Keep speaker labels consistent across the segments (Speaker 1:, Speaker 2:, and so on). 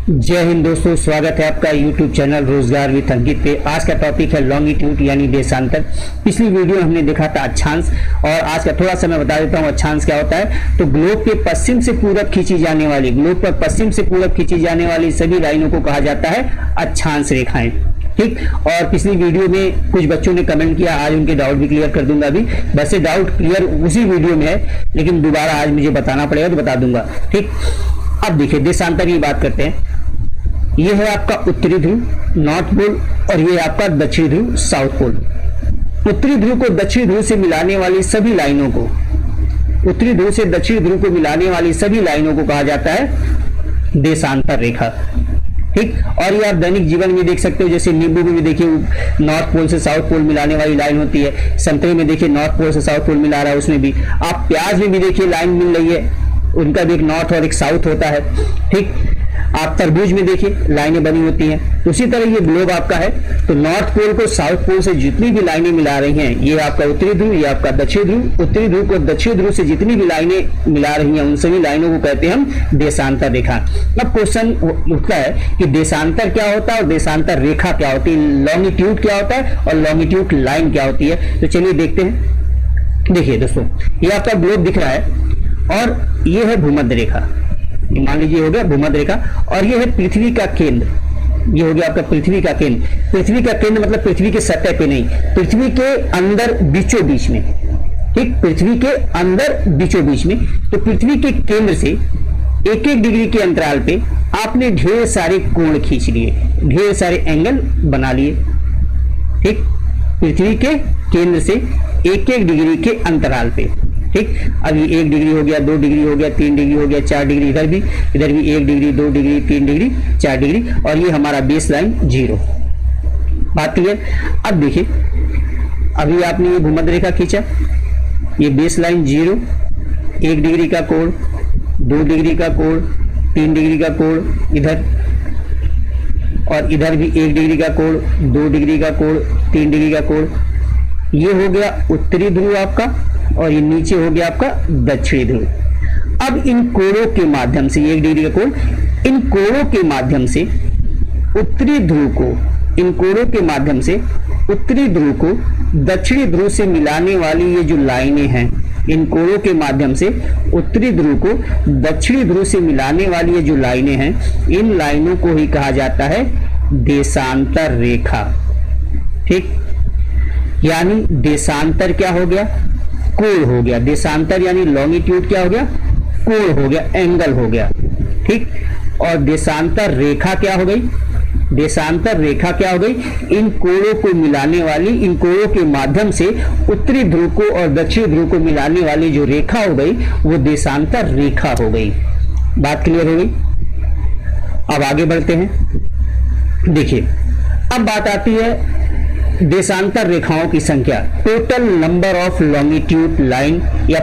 Speaker 1: जय हिंद दोस्तों, स्वागत है आपका YouTube चैनल रोजगार विद अंकित पे। आज का टॉपिक है लॉन्गिट्यूड यानी देशांतर। पिछली वीडियो में हमने देखा था अक्षांश, और आज का थोड़ा सा मैं बता देता हूँ अक्षांश क्या होता है। तो ग्लोब के पश्चिम से पूरब खींची जाने वाली, ग्लोब पर पश्चिम से पूरब खींची जाने वाली सभी लाइनों को कहा जाता है अक्षांश रेखाएं। ठीक, और पिछली वीडियो में कुछ बच्चों ने कमेंट किया, आज उनके डाउट भी क्लियर कर दूंगा। अभी वैसे डाउट क्लियर उसी वीडियो में है, लेकिन दोबारा आज मुझे बताना पड़ेगा तो बता दूंगा। ठीक, अब देखिए देशांतर की बात करते हैं। ये है आपका उत्तरी ध्रुव नॉर्थ पोल, और ये आपका दक्षिणी ध्रुव साउथ पोल। उत्तरी ध्रुव को दक्षिणी ध्रुव से मिलाने वाली सभी लाइनों को, उत्तरी ध्रुव से दक्षिणी ध्रुव को मिलाने वाली सभी लाइनों को कहा जाता है देशांतर रेखा। ठीक, और ये आप दैनिक जीवन में देख सकते हो, जैसे नींबू में भी देखिए नॉर्थ पोल से साउथ पोल मिलाने वाली लाइन होती है। संतरे में देखिए नॉर्थ पोल से साउथ पोल मिला रहा है, उसमें भी। आप प्याज में भी देखिए लाइन मिल रही है, उनका भी एक नॉर्थ और एक साउथ होता है। ठीक, आप तरबूज में देखिए लाइनें बनी होती हैं। उसी तरह ये ग्लोब आपका है, तो नॉर्थ पोल को साउथ पोल से जितनी भी लाइनें मिला रही हैं, ये आपका उत्तरी ध्रुव, ये आपका दक्षिणी ध्रुव। उत्तरी ध्रुव को दक्षिणी ध्रुव से जितनी भी लाइनें मिला रही हैं, उन सभी लाइनों को कहते हैं हम देशांतर रेखा। अब क्वेश्चन उठता है कि देशांतर क्या होता है और देशांतर रेखा क्या होती है, लॉन्गिट्यूड क्या होता है और लॉन्गिट्यूड लाइन क्या होती है। तो चलिए देखते हैं। देखिए दोस्तों, ये आपका ग्लोब दिख रहा है और ये है भूमध्य रेखा, मान लीजिए हो गया भूमध्य रेखा, और ये है पृथ्वी का केंद्र। ये हो गया आपका पृथ्वी का केंद्र। पृथ्वी का केंद्र मतलब पृथ्वी के सतह पे नहीं, पृथ्वी के अंदर बीचों बीच में। ठीक, पृथ्वी के अंदर बीचों बीच में। तो पृथ्वी के केंद्र से एक एक डिग्री के अंतराल पे आपने ढेर सारे कोण खींच लिए, ढेर सारे एंगल बना लिए। ठीक, पृथ्वी के केंद्र से एक एक डिग्री के अंतराल पे। ठीक, अब ये 1 डिग्री हो गया, 2 डिग्री हो गया, 3 डिग्री हो गया, 4 डिग्री, इधर भी 1 डिग्री, 2 डिग्री, 3 डिग्री, 4 डिग्री, और ये हमारा बेस लाइन 0। बात क्लियर। अब देखिए, अभी आपने ये भूमध्य रेखा खींचा, ये बेस लाइन 0, 1 डिग्री का कोण, 2 डिग्री का कोण, 3 डिग्री का कोण इधर, और इधर भी 1 डिग्री का कोण, 2 डिग्री का कोण, 3 डिग्री का कोण। ये हो गया उत्तरी ध्रुव आपका, और ये नीचे हो गया आपका दक्षिणी ध्रुव। अब इन कोणों के माध्यम से, 1 डिग्री का कोण, इन कोणों के माध्यम से उत्तरी ध्रुव को, इन कोणों के माध्यम से उत्तरी ध्रुव को दक्षिणी ध्रुव से मिलाने वाली ये जो लाइनें हैं, इन कोणों के माध्यम से उत्तरी ध्रुव को दक्षिणी ध्रुव से मिलाने वाली ये जो लाइनें हैं, इन लाइनों को ही कहा जाता है देशांतर रेखा। ठीक, यानी देशांतर क्या हो गया, कोण हो गया। देशांतर यानी लॉन्गिट्यूड क्या हो गया, कोण हो गया, एंगल हो गया। ठीक, और देशांतर रेखा क्या हो गई, देशांतर रेखा क्या हो गई, इन कोणों को मिलाने वाली, इन कोणों के माध्यम से उत्तरी ध्रुव को और दक्षिणी ध्रुव को मिलाने वाली जो रेखा हो गई, वो देशांतर रेखा हो गई। बात क्लियर हो गई। अब आगे बढ़ते हैं। देखिए, अब बात आती है देशांतर रेखाओं की संख्या, total number of longitude line, या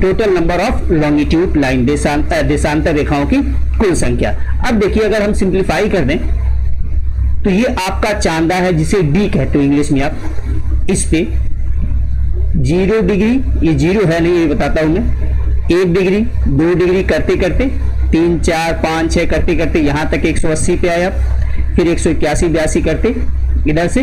Speaker 1: total number of longitude line, देशांतर रेखाओं की कुल संख्या। अब देखिए, अगर हम सिंप्लीफाई कर दें तो ये आपका चांदा है, जिसे डी कहते हो इंग्लिश में आप। इस पे 0 डिग्री, ये 0 है नहीं, ये बताता हूं मैं। 1 डिग्री, 2 डिग्री करते करते 3, 4, 5, 6 करते करते यहां तक 180 पे आए आप, फिर 181, 82 करते इधर से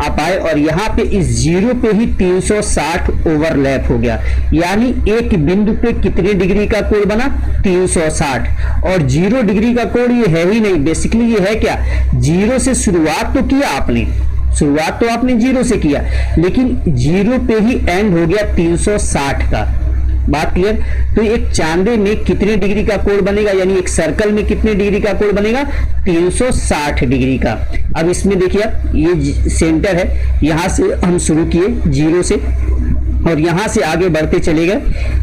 Speaker 1: आप आए, और यहाँ पे इस 0 पे ही 360 ओवरलैप हो गया। यानी एक बिंदु पे कितने डिग्री का कोण बना, 360। और 0 डिग्री का कोण ये है ही नहीं, बेसिकली ये है क्या, 0 से शुरुआत तो किया आपने, शुरुआत तो आपने 0 से किया, लेकिन 0 पे ही एंड हो गया 360 का। बात क्लियर। तो एक चांदे में कितने डिग्री का कोण बनेगा, यानी एक सर्कल में कितने डिग्री का कोण बनेगा, 360 डिग्री का। अब इसमें देखिए आप, ये सेंटर है, यहां से हम शुरू किए 0 से, और यहां से आगे बढ़ते चले गए,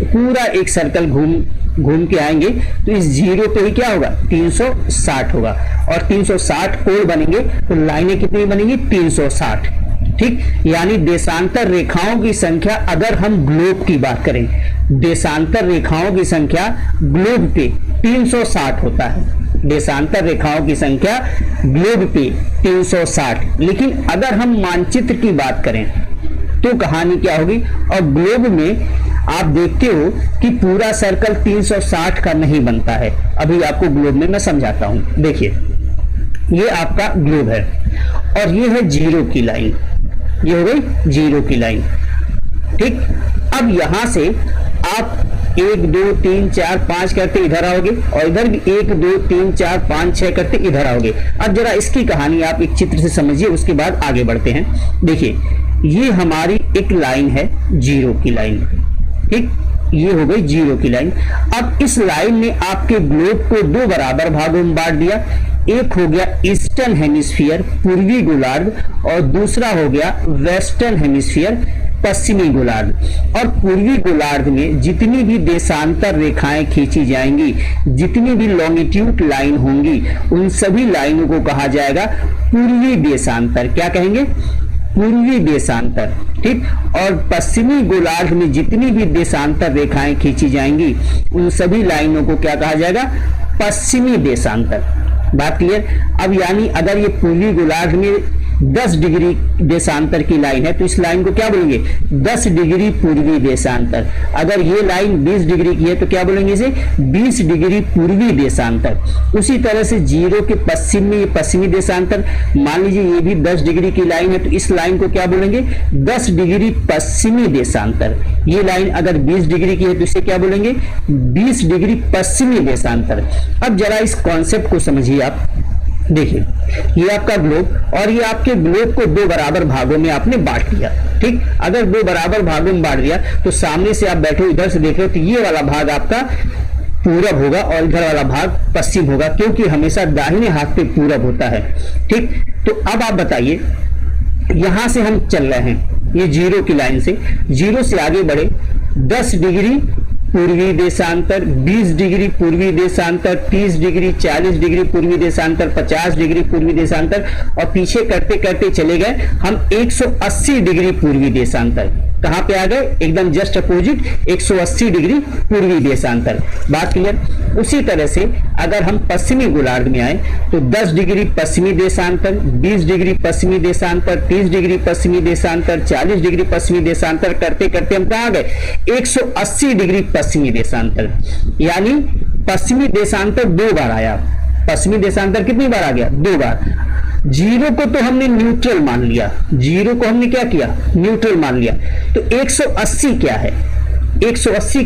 Speaker 1: पूरा एक सर्कल घूम के आएंगे, तो इस 0 पे ही क्या होगा, 360 होगा, और 360 कोण बनेंगे, तो लाइनें कितनी बनेंगी, 360। ठीक, यानी देशांतर रेखाओं की संख्या, अगर हम ग्लोब की बात करें, देशांतर रेखाओं की संख्या ग्लोब पे 360 होता है। देशांतर रेखाओं की संख्या ग्लोब पे 360। लेकिन अगर हम मानचित्र की बात करें, तो कहानी क्या होगी। और ग्लोब में आप देखते हो कि पूरा सर्कल 360 का नहीं बनता है। अभी आपको ग्लोब में मैं समझाता हूं। देखिए, ये आपका ग्लोब है और ये है जीरो की लाइन, ये हो गई जीरो की लाइन, ठीक। अब यहां से आप 1 2 3 4 5 करते इधर आओगे और इधर भी 1 2 3 4 5 6 करते इधर आओगे। अब जरा इसकी कहानी आप एक चित्र से समझिए, उसके बाद आगे बढ़ते हैं। देखिए, ये हमारी एक लाइन है, जीरो की लाइन, ठीक, ये हो गई जीरो की लाइन। अब इस लाइन ने आपके ग्लोब को दो बराबर भागों में बांट दिया। एक हो गया ईस्टर्न हेमिस्फीयर, पूर्वी गोलार्ध, और दूसरा हो गया वेस्टर्न हेमिस्फीयर, पश्चिमी गोलार्ध। और पूर्वी गोलार्ध में जितनी भी देशांतर रेखाएं खींची जाएंगी, जितनी भी लॉन्गिट्यूड लाइन होंगी, उन सभी लाइनों को कहा जाएगा पूर्वी देशांतर। क्या कहेंगे? पूर्वी देशांतर, ठीक। और पश्चिमी गोलार्ध में जितनी भी देशांतर रेखाएं खींची जाएंगी, उन सभी लाइनों को क्या कहा जाएगा? पश्चिमी देशांतर। बात क्लियर? अब यानी अगर ये पूर्वी गोलार्ध में 10 डिग्री देशांतर की लाइन है तो इस लाइन को क्या बोलेंगे? 10 डिग्री पूर्वी देशांतर। अगर ये लाइन 20 डिग्री की है तो क्या बोलेंगे इसे? 20 डिग्री पूर्वी देशांतर। उसी तरह से जीरो के पश्चिम में ये पश्चिमी देशांतर, मान लीजिए ये भी 10 डिग्री की लाइन है तो इस लाइन को क्या बोलेंगे? 10 डिग्री पश्चिमी देशांतर। ये लाइन अगर 20 डिग्री की है तो इसे क्या बोलेंगे? 20 डिग्री पश्चिमी देशांतर। अब जरा इस कॉन्सेप्ट को समझिए आप। देखिए, ये आपका ग्लोब और ये आपके ग्लोब को दो बराबर भागों में आपने बांट दिया, ठीक। अगर दो बराबर भागों में बांट दिया तो सामने से आप बैठे हो, इधर से देख रहे हो, तो ये वाला भाग आपका पूरब होगा और इधर वाला भाग पश्चिम होगा, क्योंकि हमेशा दाहिने हाथ पे पूरब होता है, ठीक। तो अब आप बताइए, यहां से हम चल रहे हैं ये जीरो की लाइन से, जीरो से आगे बढ़े 10 डिग्री पूर्वी देशांतर, 20 डिग्री पूर्वी देशांतर, 30 डिग्री, 40 डिग्री पूर्वी देशांतर, 50 डिग्री पूर्वी देशांतर, और पीछे करते करते चले गए हम 180 डिग्री पूर्वी देशांतर। कहां पे आ गए? एकदम जस्ट अपोजिट 180 डिग्री पूर्वी देशांतर। बात क्लियर? उसी तरह से अगर हम पश्चिमी गोलार्ध में आए तो 10 डिग्री पश्चिमी देशांतर, 20 डिग्री पश्चिमी देशांतर, 30 डिग्री पश्चिमी देशांतर, 40 डिग्री पश्चिमी देशांतर करते करते हम कहां गए? 180 डिग्री पश्चिमी देशांतर। यानी पश्चिमी देशांतर 2 बार आया। पश्चिमी देशांतर कितनी बार आ गया? 2 बार। जीरो को तो हमने न्यूट्रल मान लिया, जीरो को हमने क्या किया? न्यूट्रल मान लिया। तो 180 क्या है? 180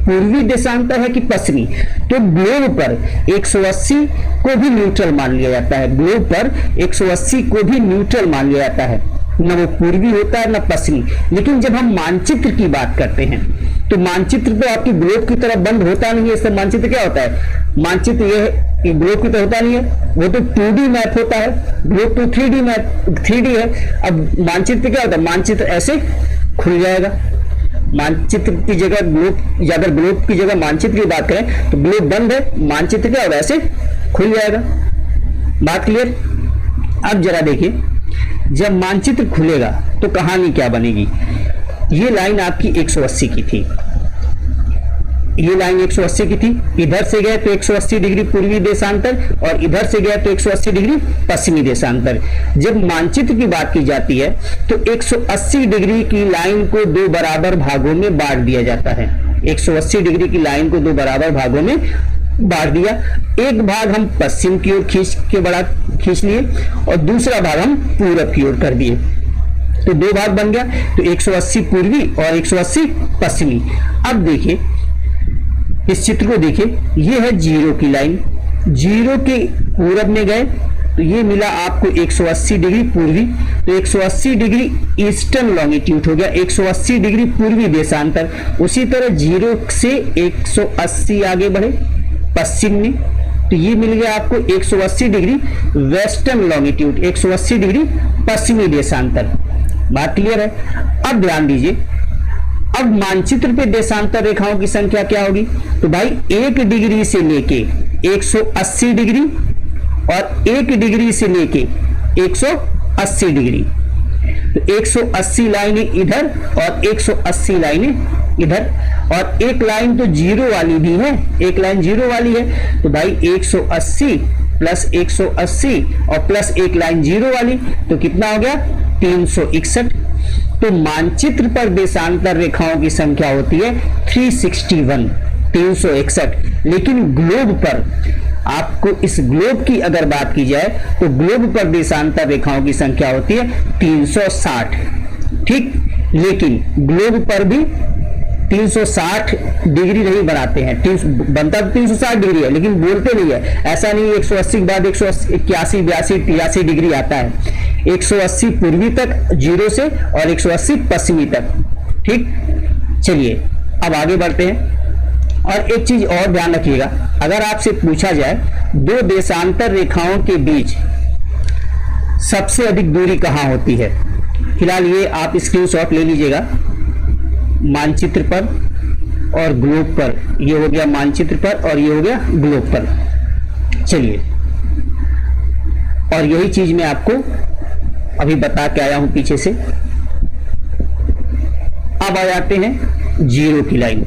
Speaker 1: पूर्वी देशांतर है कि पश्चिमी? तो ग्लोब पर 180 को भी न्यूट्रल मान लिया जाता है। ग्लोब पर 180 को भी न्यूट्रल मान लिया जाता है, न वो पूर्वी होता है न पश्चिमी। लेकिन जब हम मानचित्र की बात करते हैं तो मानचित्र तो आपकी ग्लोब की तरफ बंद होता नहीं है। इससे मानचित्र क्या होता है? मानचित्र ये है कि ग्लोब की तरफ होता नहीं है, वो तो 2D मैप होता है, ग्लोब तो 3D मैप 3D है। अब मानचित्र क्या होता है? मानचित्र ऐसे खुल जाएगा। मानचित्र की जगह ग्लोब, अगर ग्लोब की जगह मानचित्र की बात करें तो ग्लोब बंद है, मानचित्र क्या होगा? ऐसे खुल जाएगा। बात क्लियर? अब जरा देखिए, जब मानचित्र खुलेगा तो कहानी क्या बनेगी? ये लाइन आपकी 180 की थी, ये लाइन 180 की थी। इधर से गए तो 180 डिग्री पूर्वी देशांतर और इधर से गए तो 180 डिग्री पश्चिमी देशांतर। जब मानचित्र की बात की जाती है तो 180 डिग्री की लाइन को दो बराबर भागों में बांट दिया जाता है। 180 डिग्री की लाइन को दो बराबर भागों में बांट दिया। एक भाग हम पश्चिम की ओर खींच लिए और दूसरा भाग हम पूरब की ओर कर दिए, तो दो भाग बन गया। तो 180 पूर्वी और 180 पश्चिमी। अब देखिए इस चित्र को देखिए, ये है जीरो की लाइन। जीरो के पूरब में गए तो ये मिला आपको 180 डिग्री पूर्वी, तो 180 डिग्री ईस्टर्न लॉन्गिट्यूड हो गया, 180 डिग्री पूर्वी देशांतर। उसी तरह जीरो से 180 आगे बढ़े पश्चिम में, तो ये मिल गया आपको 180 डिग्री वेस्टर्न लॉन्गिट्यूड, 180 डिग्री पश्चिमी देशांतर। बात क्लियर है? अब ध्यान दीजिए, अब मानचित्र पे देशांतर रेखाओं की संख्या क्या होगी? तो भाई 1 डिग्री से लेके 180 डिग्री और 1 डिग्री से लेके 180 डिग्री, तो 180 लाइनें इधर और 180 लाइनें इधर, और एक लाइन तो जीरो वाली भी है, एक लाइन जीरो वाली है। तो भाई 180 प्लस 180 और प्लस एक लाइन जीरो वाली, तो कितना हो गया? 361। तो मानचित्र पर देशांतर रेखाओं की संख्या होती है 361, 361। लेकिन ग्लोब पर, आपको इस ग्लोब की अगर बात की जाए तो ग्लोब पर देशांतर रेखाओं की संख्या होती है 360। ठीक, लेकिन ग्लोब पर भी 360 डिग्री नहीं बनाते हैं, बनता तो 360 डिग्री है लेकिन बोलते नहीं है। ऐसा नहीं 180 के बाद 181, 82, 83 डिग्री आता है। 180 पूर्वी तक जीरो से और 180 पश्चिमी तक। ठीक, चलिए अब आगे बढ़ते हैं। और एक चीज और ध्यान रखिएगा, अगर आपसे पूछा जाए दो देशांतर रेखाओं के बीच सबसे अधिक दूरी कहां होती है, फिलहाल ये आप स्क्रीनशॉट ले लीजिएगा। मानचित्र पर और ग्लोब पर, ये हो गया मानचित्र पर और ये हो गया ग्लोब पर। चलिए, और यही चीज मैं आपको अभी बता के आया हूं पीछे से। अब आ जाते हैं जीरो की लाइन।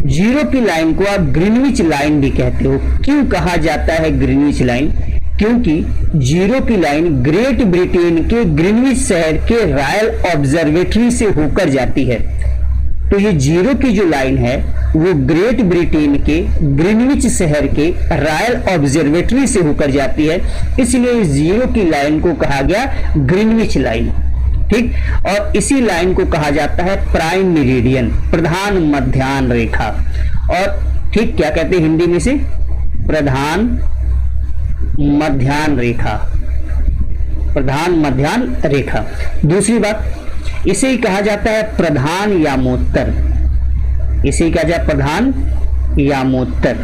Speaker 1: जीरो की लाइन को आप ग्रीनविच लाइन भी कहते हो। क्यों कहा जाता है ग्रीनविच लाइन? क्योंकि जीरो की लाइन ग्रेट ब्रिटेन के ग्रीनविच शहर के रॉयल ऑब्जर्वेटरी से होकर जाती है। तो ये जीरो की जो लाइन है वो ग्रेट ब्रिटेन के ग्रीनविच शहर के रॉयल ऑब्जर्वेटरी से होकर जाती है, इसलिए इस जीरो की लाइन को कहा गया ग्रीनविच लाइन। ठीक, और इसी लाइन को कहा जाता है प्राइम मेरिडियन, प्रधान मध्याह्न रेखा। और ठीक, क्या कहते हैं हिंदी में से? प्रधान मध्याह्न रेखा, प्रधान मध्याह्न रेखा। दूसरी बात, इसे ही कहा जाता है प्रधान यामोत्तर, इसे ही कहा जाता है प्रधान यामोत्तर।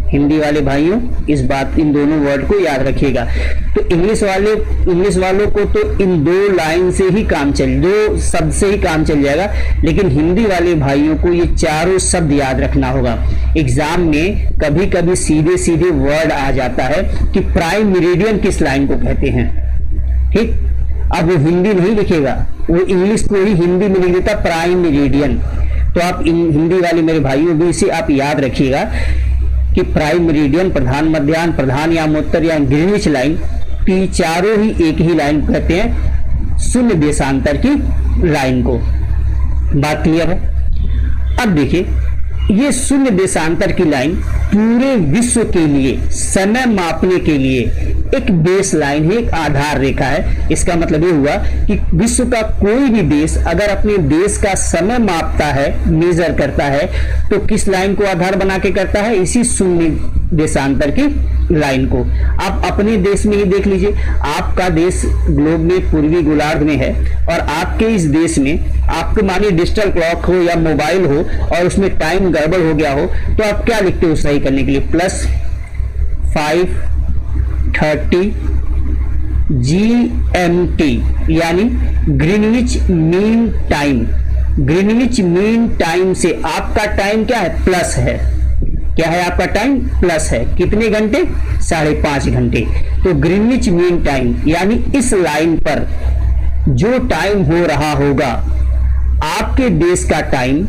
Speaker 1: हिंदी वाले भाइयों इस बात, इन दोनों वर्ड को याद रखिएगा। तो इंग्लिश वालों को तो इन दो लाइन से ही काम दो शब्द से ही काम चल जाएगा, लेकिन हिंदी वाले भाइयों को ये चारों शब्द याद रखना होगा। एग्जाम में कभी कभी सीधे सीधे वर्ड आ जाता है कि प्राइम मेरिडियन किस लाइन को कहते हैं। ठीक, अब वो हिंदी नहीं लिखेगा, वो इंग्लिश को ही हिंदी में लिख देता प्राइम मेरिडियन। तो आप हिंदी वाले मेरे भाइयों भी इसे आप याद रखिएगा कि प्राइम मेरिडियन, प्रधान मध्याह्न, प्रधान यामोत्तर या ग्रीनविच लाइन, चारों ही एक ही लाइन को कहते हैं, शून्य देशांतर की लाइन को। बात क्लियर है? अब देखिए, ये शून्य देशांतर की लाइन पूरे विश्व के लिए समय मापने के लिए एक बेस लाइन है, एक आधार रेखा है। इसका मतलब ये हुआ कि विश्व का कोई भी देश अगर अपने देश का समय मापता है, मेजर करता है, तो किस लाइन को आधार बना के करता है? इसी शून्य देशांतर की लाइन को। आप अपने देश में ही देख लीजिए, आपका देश ग्लोब में पूर्वी गोलार्ध में है और आपके इस देश में आपके मानिए डिजिटल क्लॉक हो या मोबाइल हो और उसमें टाइम गड़बड़ हो गया हो, तो आप क्या लिखते हो सही करने के लिए? +5:30 GMT, यानी Greenwich mean time. Greenwich mean time से आपका टाइम क्या है? प्लस है। क्या है आपका टाइम? प्लस है। कितने घंटे? 5.5 घंटे। तो ग्रीनविच मीन टाइम यानी इस लाइन पर जो टाइम हो रहा होगा, आपके देश का टाइम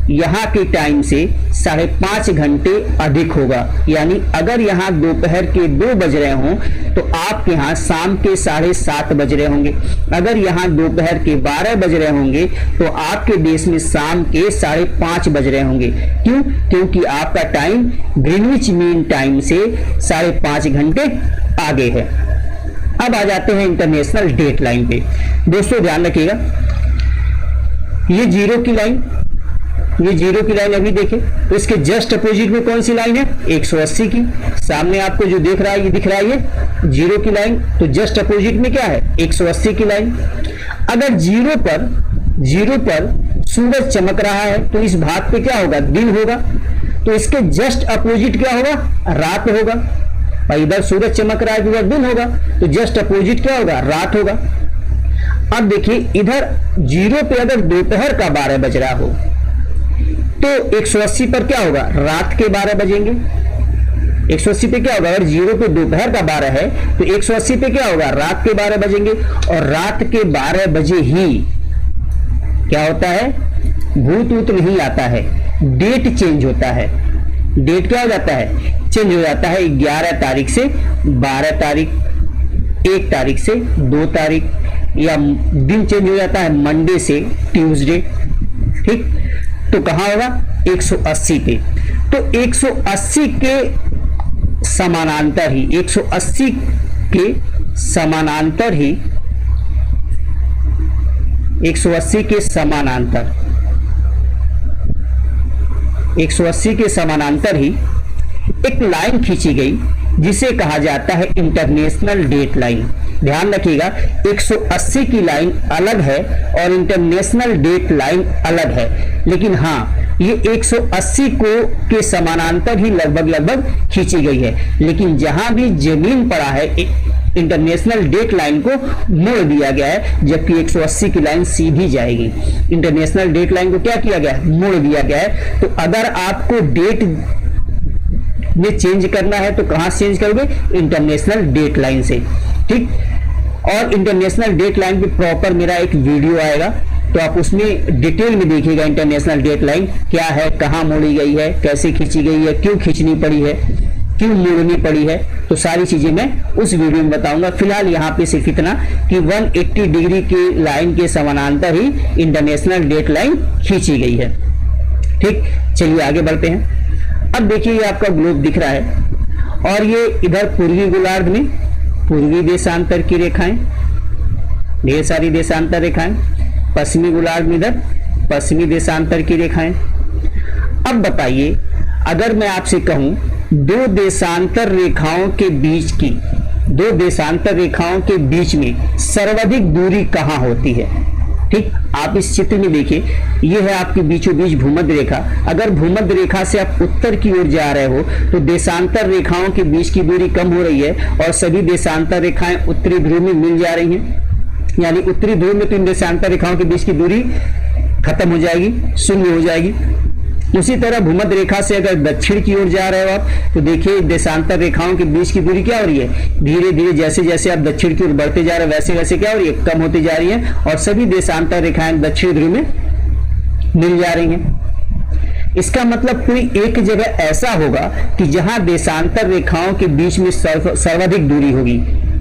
Speaker 1: यहाँ के टाइम से 5.5 घंटे अधिक होगा। यानी अगर यहाँ दोपहर के 2 बज रहे हों तो आपके यहाँ शाम के 7:30 बज रहे होंगे। अगर यहाँ दोपहर के 12 बज रहे होंगे तो आपके देश में शाम के 5:30 बज रहे होंगे। क्यों? क्योंकि आपका टाइम ग्रीनविच मीन टाइम से 5.5 घंटे आगे है। अब आ जाते हैं इंटरनेशनल डेट लाइन पे। दोस्तों ध्यान रखिएगा, ये जीरो की लाइन, ये जीरो की लाइन अभी देखें तो इसके जस्ट अपोजिट में कौन सी लाइन है? 180 की। सामने आपको जो देख रहा है, ये दिख रहा है ये जीरो की लाइन, तो जस्ट अपोजिट में क्या है? 180 की लाइन। अगर जीरो पर सूरज चमक रहा है तो इस भाग पे क्या होगा? दिन होगा। तो इसके जस्ट अपोजिट क्या होगा? रात होगा। भाई इधर सूरज चमक रहा है, इधर दिन होगा, तो जस्ट अपोजिट क्या होगा? रात होगा। अब देखिए, इधर जीरो पे अगर दोपहर का 12 बज रहा हो तो 180 पर क्या होगा? रात के 12 बजेंगे। 180 पे क्या होगा? अगर जीरो पे दोपहर का 12 है तो 180 पे क्या होगा? रात के 12 बजेंगे। और रात के 12 बजे ही क्या होता है? भूत ऊत नहीं आता है, डेट चेंज होता है। डेट क्या हो जाता है? चेंज हो जाता है। 11 तारीख से 12 तारीख, 1 तारीख से 2 तारीख, या दिन चेंज हो जाता है मंडे से ट्यूसडे, ठीक, तो कहां होगा 180 पे। तो 180 के समानांतर ही 180 के समानांतर ही 180 के समानांतर 180 के समानांतर ही एक लाइन खींची गई जिसे कहा जाता है इंटरनेशनल डेट लाइन। ध्यान रखिएगा 180 की लाइन अलग है और इंटरनेशनल डेट लाइन अलग है, लेकिन हाँ ये 180 को के समानांतर ही लगभग खींची गई है, लेकिन जहां भी जमीन पड़ा है इंटरनेशनल डेट लाइन को मोड़ दिया गया है, जबकि 180 की लाइन सीधी जाएगी। इंटरनेशनल डेट लाइन को क्या किया गया है, मोड़ दिया गया है। तो अगर आपको डेट में चेंज करना है तो कहां से चेंज करोगे, इंटरनेशनल डेट लाइन से, ठीक। और इंटरनेशनल डेट लाइन पे प्रॉपर मेरा एक वीडियो आएगा, तो आप उसमें डिटेल में देखिएगा इंटरनेशनल डेट लाइन क्या है, कहां मोड़ी गई है, कैसे खींची गई है, क्यों खींचनी पड़ी है, क्यों मोड़नी पड़ी है, तो सारी चीजें मैं उस वीडियो में बताऊंगा। फिलहाल यहाँ पे सिर्फ इतना कि 180 डिग्री की लाइन के समानांतर ही इंटरनेशनल डेट लाइन खींची गई है, ठीक। चलिए आगे बढ़ते हैं। अब देखिए ये आपका ग्लोब दिख रहा है और ये इधर पूर्वी गोलार्ध में पूर्वी देशांतर की रेखाएं, ढेर सारी देशांतर रेखाएं, पश्चिमी गोलार्ध में इधर पश्चिमी देशांतर की रेखाएं। अब बताइए अगर मैं आपसे कहूं दो देशांतर रेखाओं के बीच में सर्वाधिक दूरी कहां होती है, ठीक। आप इस चित्र में देखिए, ये है आपके बीचों बीच भूमध्य रेखा। अगर भूमध्य रेखा से आप उत्तर की ओर जा रहे हो तो देशांतर रेखाओं के बीच की दूरी कम हो रही है और सभी देशांतर रेखाएं उत्तरी ध्रुव में मिल जा रही हैं, यानी उत्तरी ध्रुव में तो इन देशांतर रेखाओं के बीच की दूरी खत्म हो जाएगी, शून्य हो जाएगी। उसी तरह भूमध्य रेखा से अगर दक्षिण की ओर जा रहे हो आप तो देखिए देशांतर रेखाओं के बीच की दूरी क्या हो रही है, धीरे धीरे जैसे जैसे आप दक्षिण की ओर बढ़ते जा रहे हैं वैसे वैसे क्या हो रही है, कम होती जा रही है और सभी देशांतर रेखाएं दक्षिण ध्रुव में मिल जा रही हैं। इसका मतलब कोई एक जगह ऐसा होगा कि जहां देशांतर रेखाओं के बीच में सर्वाधिक दूरी होगी,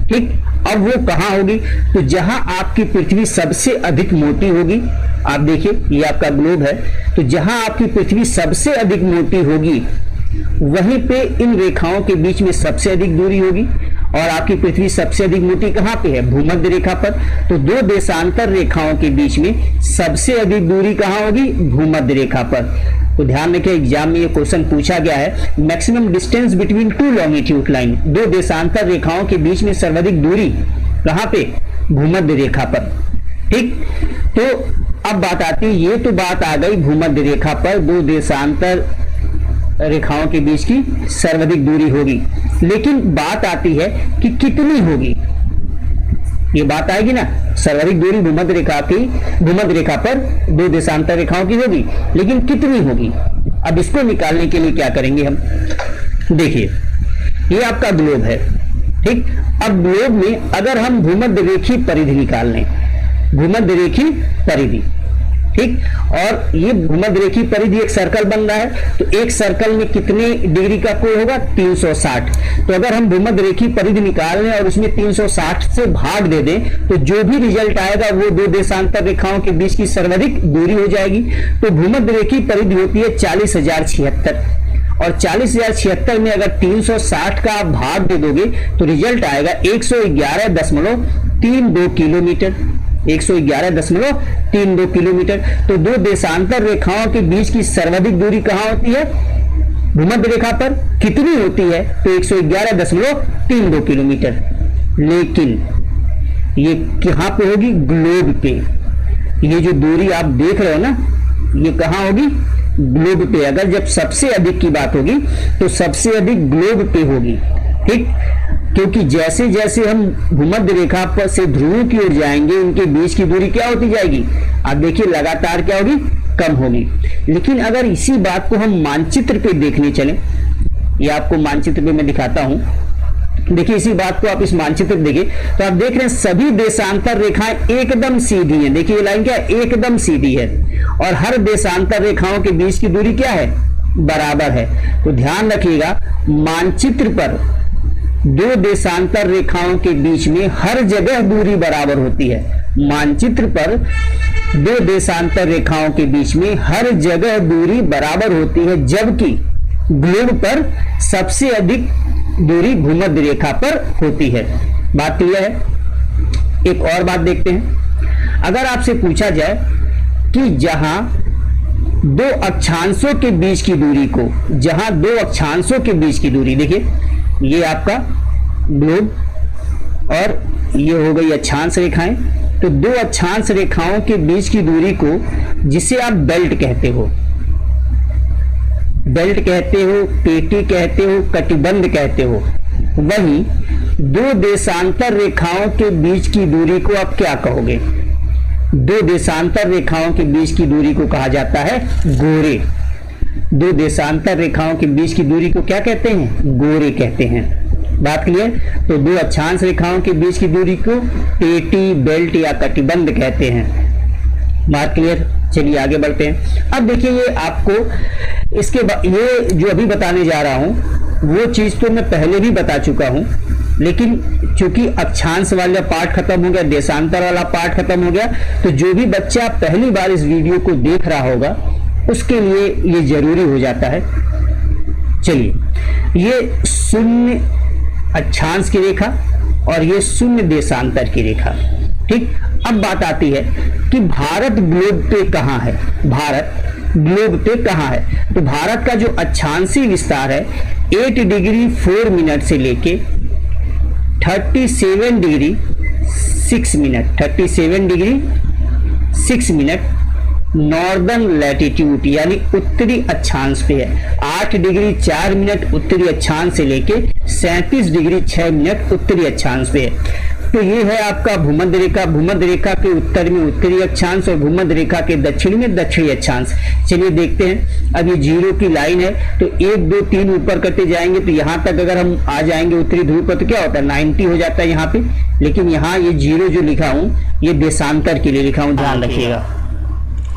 Speaker 1: ठीक। अब वो कहां होगी, तो जहां आपकी पृथ्वी सबसे अधिक मोटी होगी, आप देखिए ये आपका ग्लोब है, तो जहां आपकी पृथ्वी सबसे अधिक मोटी होगी वहीं पे इन रेखाओं के बीच में सबसे अधिक दूरी होगी। और आपकी पृथ्वी सबसे अधिक मोटी कहां पे है, भूमध्य रेखा पर। तो दो देशांतर रेखाओं के बीच में सबसे अधिक दूरी कहां होगी, भूमध्य रेखा पर। तो ध्यान रखिए एग्जाम में ये क्वेश्चन पूछा गया है, maximum distance between two longitude line, दो देशांतर रेखाओं के बीच में सर्वाधिक दूरी कहां पे, भूमध्य रेखा पर, ठीक। तो अब बात आती है, ये तो बात आ गई भूमध्य रेखा पर दो देशांतर रेखाओं के बीच की सर्वाधिक दूरी होगी, लेकिन बात आती है कि कितनी होगी। ये बात आएगी ना, सर्वाधिक दूरी भूमध्य रेखा पर दो देशांतर रेखाओं की होगी, लेकिन कितनी होगी। अब इसको निकालने के लिए क्या करेंगे हम, देखिए ये आपका ग्लोब है, ठीक। अब ग्लोब में अगर हम भूमध्य रेखी परिधि निकाल लें, भूमध्य रेखी परिधि, ठीक। और ये भूमध्य रेखी परिधि एक सर्कल बन रहा है, तो एक सर्कल में कितने डिग्री का कोण होगा, 360। तो अगर हम भूमध्य रेखी परिधि निकाल लें और उसमें 360 से भाग दे दें तो जो भी रिजल्ट आएगा वो दो देशांतर रेखाओं के बीच की सर्वाधिक दूरी हो जाएगी। तो भूमध्य रेखी परिधि होती है 40,076 और 40,076 में अगर 360 का आप भाग दे दोगे तो रिजल्ट आएगा 111.32 किलोमीटर, 111.32 किलोमीटर। तो दो देशांतर रेखाओं के बीच की सर्वाधिक दूरी कहां होती है, भूमध्य रेखा पर। कितनी होती है, तो 111.32 किलोमीटर। लेकिन ये कहां पे होगी, ग्लोब पे। ये जो दूरी आप देख रहे हो ना, ये कहां होगी, ग्लोब पे। अगर जब सबसे अधिक की बात होगी तो सबसे अधिक ग्लोब पे होगी, ठीक। क्योंकि जैसे जैसे हम भूमध्य रेखा पर से ध्रुव की ओर जाएंगे उनके बीच की दूरी क्या होती जाएगी, आप देखिए लगातार क्या होगी, कम होगी। लेकिन अगर इसी बात को हम मानचित्र पे देखने चलें, ये आपको मानचित्र पे मैं दिखाता हूं, देखिए इसी बात को आप इस मानचित्र देखिए तो आप देख रहे हैं सभी देशांतर रेखाएं एकदम सीधी हैं। देखिए ये लाइन क्या है, एकदम सीधी है और हर देशांतर रेखाओं के बीच की दूरी क्या है, बराबर है। तो ध्यान रखिएगा मानचित्र पर दो देशांतर रेखाओं के बीच में हर जगह दूरी बराबर होती है, मानचित्र पर दो देशांतर रेखाओं के बीच में हर जगह दूरी बराबर होती है, जबकि ग्लोब पर सबसे अधिक दूरी भूमध्य रेखा पर होती है। बात क्लियर है? एक और बात देखते हैं। अगर आपसे पूछा जाए कि जहां दो अक्षांशों के बीच की दूरी को, जहां दो अक्षांशों के बीच की दूरी, देखिए ये आपका ग्लोब और ये हो गई अक्षांश रेखाएं, तो दो अक्षांश रेखाओं के बीच की दूरी को, जिसे आप बेल्ट कहते हो, बेल्ट कहते हो, पेटी कहते हो, कटिबंध कहते हो, वहीं दो देशांतर रेखाओं के बीच की दूरी को आप क्या कहोगे? दो देशांतर रेखाओं के बीच की दूरी को कहा जाता है गोरे। दो देशांतर रेखाओं के बीच की दूरी को क्या कहते हैं? गोरे कहते हैं। बात क्लियर? तो दो अक्षांश रेखाओं के बीच की दूरी को पेटी, बेल्ट या कटिबंध कहते हैं। बात क्लियर? चलिए आगे बढ़ते हैं। अब देखिए, ये आपको इसके ये जो अभी बताने जा रहा हूं वो चीज तो मैं पहले भी बता चुका हूं, लेकिन चूंकि अक्षांश वाला पार्ट खत्म हो गया, देशांतर वाला पार्ट खत्म हो गया, तो जो भी बच्चा पहली बार इस वीडियो को देख रहा होगा उसके लिए ये जरूरी हो जाता है। चलिए, ये शून्य अक्षांश की रेखा और ये शून्य देशांतर की रेखा, ठीक। अब बात आती है कि भारत ग्लोब पे कहां है? भारत ग्लोब पे कहां है? तो भारत का जो अक्षांशीय विस्तार है 8 डिग्री 4 मिनट से लेके 37 degree 6 minute, 37 degree 6 minute northern latitude यानी उत्तरी अक्षांश पे है। 8 डिग्री 4 मिनट उत्तरी अक्षांश से लेके 37 डिग्री 6 मिनट उत्तरी अक्षांश पे है। तो ये है आपका भूमध्य रेखा। भूमध्य रेखा के उत्तर में उत्तरी अक्षांश और भूमध्य रेखा के दक्षिण में दक्षिणी अक्षांश। चलिए देखते हैं। अब ये जीरो की लाइन है, तो 1 2 3 ऊपर करते जाएंगे, तो यहाँ तक अगर हम आ जाएंगे उत्तरी ध्रुव पर, तो क्या होता है 90 हो जाता है यहाँ पे। लेकिन यहाँ ये जीरो जो लिखा हूँ ये देशांतर के लिए लिखा हूँ, ध्यान रखिएगा,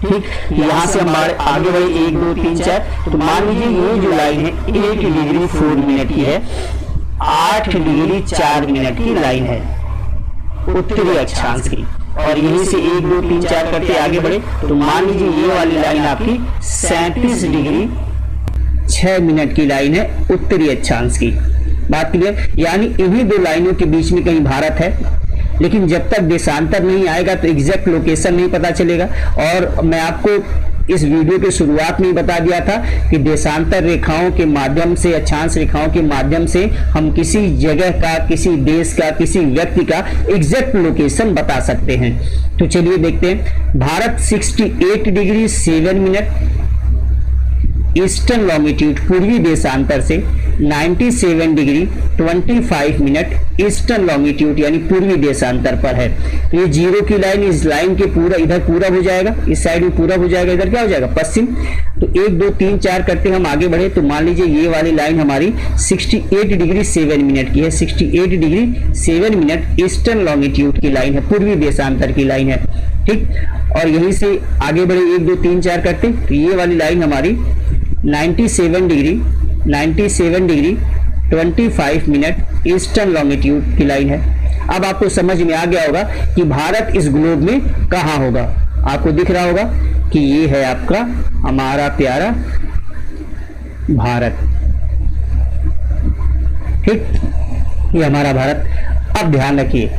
Speaker 1: ठीक। यहाँ से हम आगे बढ़े 1 2 3 4, तो मान लीजिए ये जो लाइन है 8 डिग्री 4 मिनट की है, 8 डिग्री 4 मिनट की लाइन है उत्तरी अक्षांश की, और यहीं से 1 2 3 4 करते आगे बढ़े, तो मान लीजिए ये वाली लाइन आपकी 37 डिग्री 6 मिनट की लाइन है उत्तरी अक्षांश की। बात क्लियर? यानी इन्हीं दो लाइनों के बीच में कहीं भारत है, लेकिन जब तक देशांतर नहीं आएगा तो एग्जैक्ट लोकेशन नहीं पता चलेगा। और मैं आपको इस वीडियो के शुरुआत में ही बता दिया था कि देशांतर रेखाओं के माध्यम से, अक्षांश रेखाओं के माध्यम से हम किसी जगह का, किसी देश का, किसी व्यक्ति का एग्जैक्ट लोकेशन बता सकते हैं। तो चलिए देखते हैं। Bharat 68 degree 7 minute eastern longitude पूर्वी देशांतर से 97 डिग्री 25 मिनट ईस्टर्न लॉन्गिट्यूड यानी पूर्वी देशांतर पर है। तो ये जीरो की लाइन, इस लाइन के पूरा इधर पूरा हो जाएगा, इस साइड में पूरा हो जाएगा, इधर क्या हो जाएगा पश्चिम। तो 1 2 3 4 करते हम आगे बढ़े, तो मान लीजिए ये वाली लाइन हमारी 68 डिग्री 7 मिनट की है, 68 डिग्री 7 मिनट ईस्टर्न लॉन्गिट्यूड की लाइन है, पूर्वी देशांतर की लाइन है, ठीक। और यहीं से आगे बढ़े 1 2 3 4 करते, तो ये वाली लाइन हमारी 97 डिग्री 25 मिनट ईस्टर्न लॉन्गिट्यूड की लाइन है। अब आपको समझ में आ गया होगा कि भारत इस ग्लोब में कहां होगा। आपको दिख रहा होगा कि ये है आपका हमारा प्यारा भारत, ठीक, ये हमारा भारत। अब ध्यान रखिए,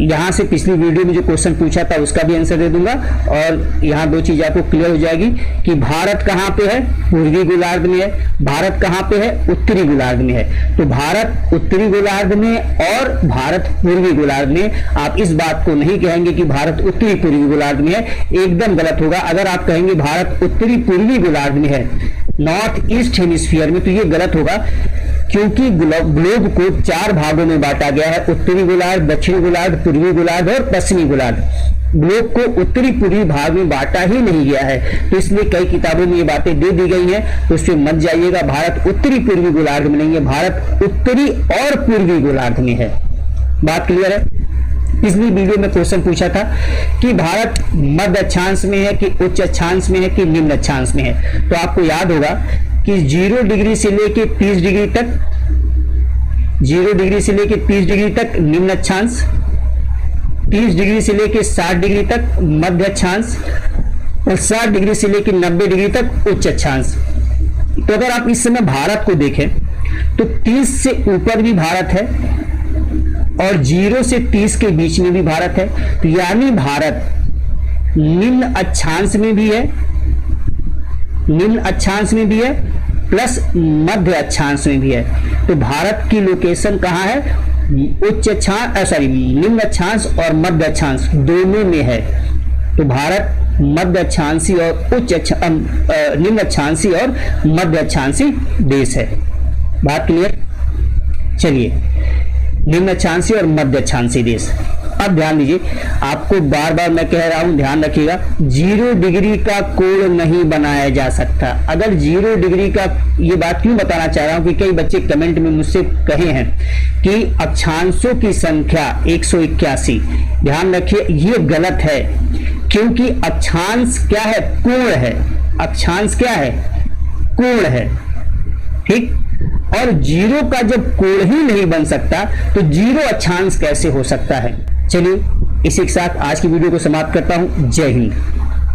Speaker 1: यहां से पिछली वीडियो में जो क्वेश्चन पूछा था उसका भी आंसर दे दूंगा, और यहां दो चीज आपको क्लियर हो जाएगी कि भारत कहां पे है, पूर्वी गोलार्ध में है, भारत कहां पे है, उत्तरी गोलार्ध में है। तो भारत उत्तरी गोलार्ध में और भारत पूर्वी गोलार्ध में। आप इस बात को नहीं कहेंगे कि भारत उत्तरी पूर्वी गोलार्ध में है, एकदम गलत होगा। अगर आप कहेंगे भारत उत्तरी पूर्वी गोलार्ध में है, नॉर्थ ईस्ट हेमिस्फीयर में, तो ये गलत होगा, क्योंकि ग्लोब को 4 भागों में बांटा गया है, उत्तरी गोलार्ध, दक्षिणी गोलार्ध, पूर्वी गोलार्ध और पश्चिमी गोलार्ध। ग्लोब को उत्तरी पूर्वी भाग में बांटा ही नहीं गया है, तो इसलिए कई किताबों में ये बातें दे दी गई हैं, तो उससे मत जाइएगा। भारत उत्तरी पूर्वी गोलार्ध में नहीं है, भारत उत्तरी और पूर्वी गोलार्ध में है। बात क्लियर है? पिछली वीडियो में क्वेश्चन पूछा था कि भारत मध्य अक्षांश में है कि उच्च अक्षांश में है कि निम्न अक्षांश में है। तो आपको याद होगा कि 0 डिग्री से लेके 30 डिग्री तक, 0 डिग्री से लेके 30 डिग्री तक निम्न अक्षांश, 30 डिग्री से लेकर 60 डिग्री तक मध्य अक्षांश और 60 डिग्री से लेकर 90 डिग्री तक उच्च अक्षांश। तो अगर आप इस समय भारत को देखें तो 30 से ऊपर भी भारत है और 0 से 30 के बीच में भी भारत है। तो यानी भारत निम्न अक्षांश में भी है, निम्न अक्षांश में भी है प्लस मध्य अक्षांश में भी है। तो भारत की लोकेशन कहाँ है? उच्च अक्षांश निम्न अक्षांश और मध्य अक्षांश दोनों में है। तो भारत मध्य अक्षांशी और निम्न अक्षांशी और मध्य अक्षांशी देश है। बात क्लियर? चलिए, निम्न अक्षांशी और मध्य अक्षांशी देश। अब ध्यान दीजिए, आपको बार बार मैं कह रहा हूं, ध्यान रखिएगा, 0 डिग्री का कोण नहीं बनाया जा सकता। अगर 0 डिग्री का, ये बात क्यों बताना चाह रहा हूं कि कई बच्चे कमेंट में मुझसे कहे हैं कि अक्षांशों की संख्या 181। ध्यान रखिए, ये गलत है, क्योंकि अक्षांश क्या है? कोण है। अक्षांश क्या है? कोण है। ठीक। और 0 का जब कोण ही नहीं बन सकता तो 0 अक्षांश कैसे हो सकता है? चलिए, इसी के साथ आज की वीडियो को समाप्त करता हूं। जय हिंद।